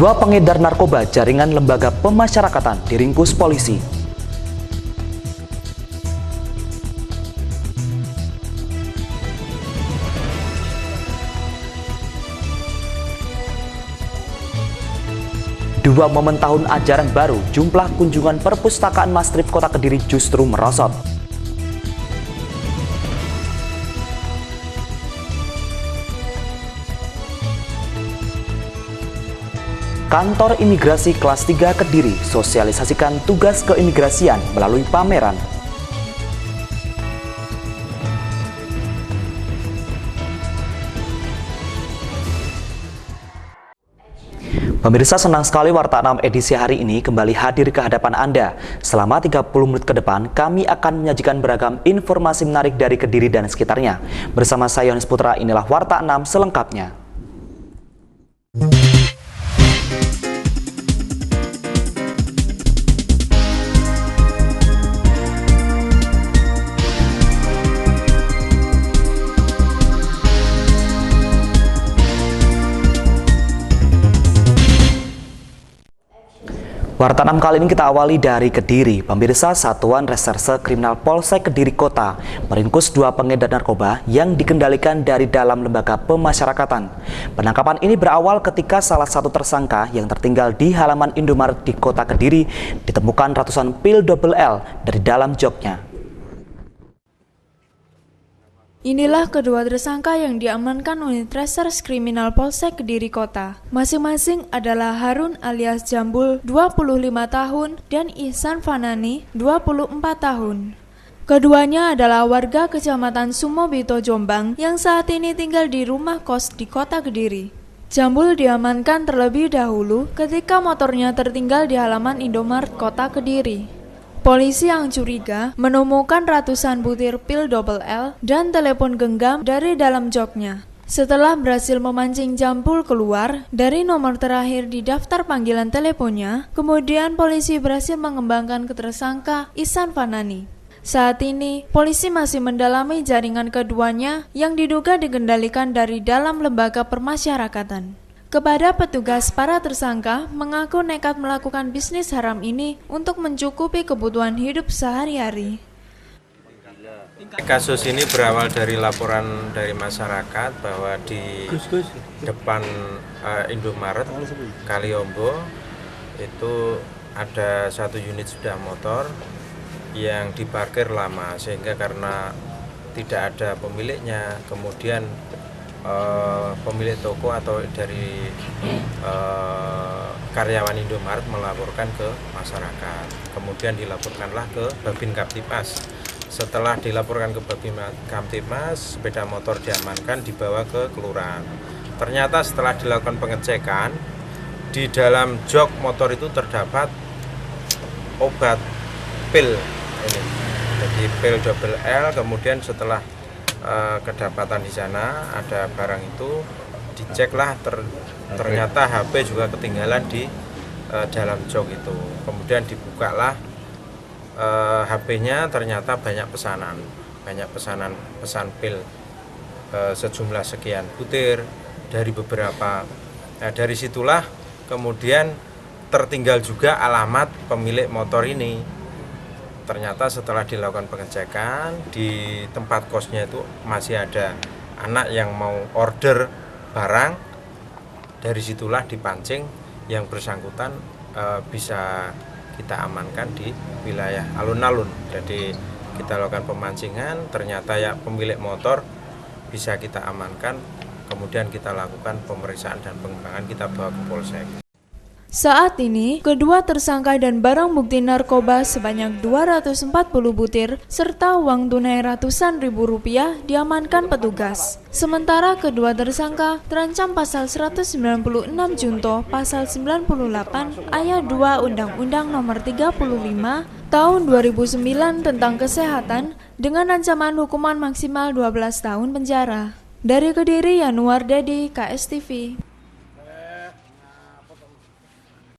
Dua pengedar narkoba jaringan lembaga pemasyarakatan diringkus polisi. Dua momen tahun ajaran baru, jumlah kunjungan perpustakaan Mastrip Kota Kediri justru merosot. Kantor Imigrasi Kelas 3 Kediri sosialisasikan tugas keimigrasian melalui pameran. Pemirsa, senang sekali Warta 6 edisi hari ini kembali hadir ke hadapan Anda. Selama 30 menit ke depan, kami akan menyajikan beragam informasi menarik dari Kediri dan sekitarnya. Bersama saya Yohanes Putra, inilah Warta 6 selengkapnya. Warta 6 kali ini kita awali dari Kediri. Pemirsa, Satuan Reserse Kriminal Polsek Kediri Kota meringkus dua pengedar narkoba yang dikendalikan dari dalam lembaga pemasyarakatan. Penangkapan ini berawal ketika salah satu tersangka yang tertinggal di halaman Indomaret di Kota Kediri ditemukan ratusan pil double L dari dalam joknya. Inilah kedua tersangka yang diamankan unit Reserse Kriminal Polsek Kediri Kota. Masing-masing adalah Harun alias Jambul, 25 tahun, dan Ihsan Fanani, 24 tahun. Keduanya adalah warga Kecamatan Sumobito, Jombang, yang saat ini tinggal di rumah kos di Kota Kediri. Jambul diamankan terlebih dahulu ketika motornya tertinggal di halaman Indomaret Kota Kediri. Polisi yang curiga menemukan ratusan butir pil double L dan telepon genggam dari dalam joknya. Setelah berhasil memancing Jambul keluar dari nomor terakhir di daftar panggilan teleponnya, kemudian polisi berhasil mengembangkan ke tersangka Ihsan Fanani. Saat ini, polisi masih mendalami jaringan keduanya yang diduga dikendalikan dari dalam lembaga permasyarakatan. Kepada petugas, para tersangka mengaku nekat melakukan bisnis haram ini untuk mencukupi kebutuhan hidup sehari-hari. Kasus ini berawal dari laporan dari masyarakat bahwa di depan Indomaret Kaliombo itu ada satu unit sepeda motor yang diparkir lama, sehingga karena tidak ada pemiliknya, kemudian pemilik toko atau dari karyawan Indomaret melaporkan ke masyarakat. Kemudian dilaporkanlah ke Babin Kamtibmas. Setelah dilaporkan ke Babin Kamtibmas, sepeda motor diamankan, dibawa ke kelurahan. Ternyata setelah dilakukan pengecekan, di dalam jok motor itu terdapat obat pil ini. Jadi pil double L. Kemudian setelah kedapatan di sana ada barang itu, diceklah ternyata HP juga ketinggalan di dalam jok itu. Kemudian dibukalah HP-nya, ternyata banyak pesan pil sejumlah sekian butir dari beberapa. Nah, dari situlah kemudian tertinggal juga alamat pemilik motor ini. Ternyata setelah dilakukan pengecekan di tempat kosnya itu masih ada anak yang mau order barang. Dari situlah dipancing yang bersangkutan bisa kita amankan di wilayah alun-alun. Jadi kita lakukan pemancingan, ternyata ya pemilik motor bisa kita amankan. Kemudian kita lakukan pemeriksaan dan pengembangan, kita bawa ke polsek. Saat ini, kedua tersangka dan barang bukti narkoba sebanyak 240 butir serta uang tunai ratusan ribu rupiah diamankan petugas. Sementara kedua tersangka terancam pasal 196 junto pasal 98 ayat 2 Undang-Undang Nomor 35 Tahun 2009 tentang kesehatan dengan ancaman hukuman maksimal 12 tahun penjara. Dari Kediri, Yanuar Dedi, KSTV.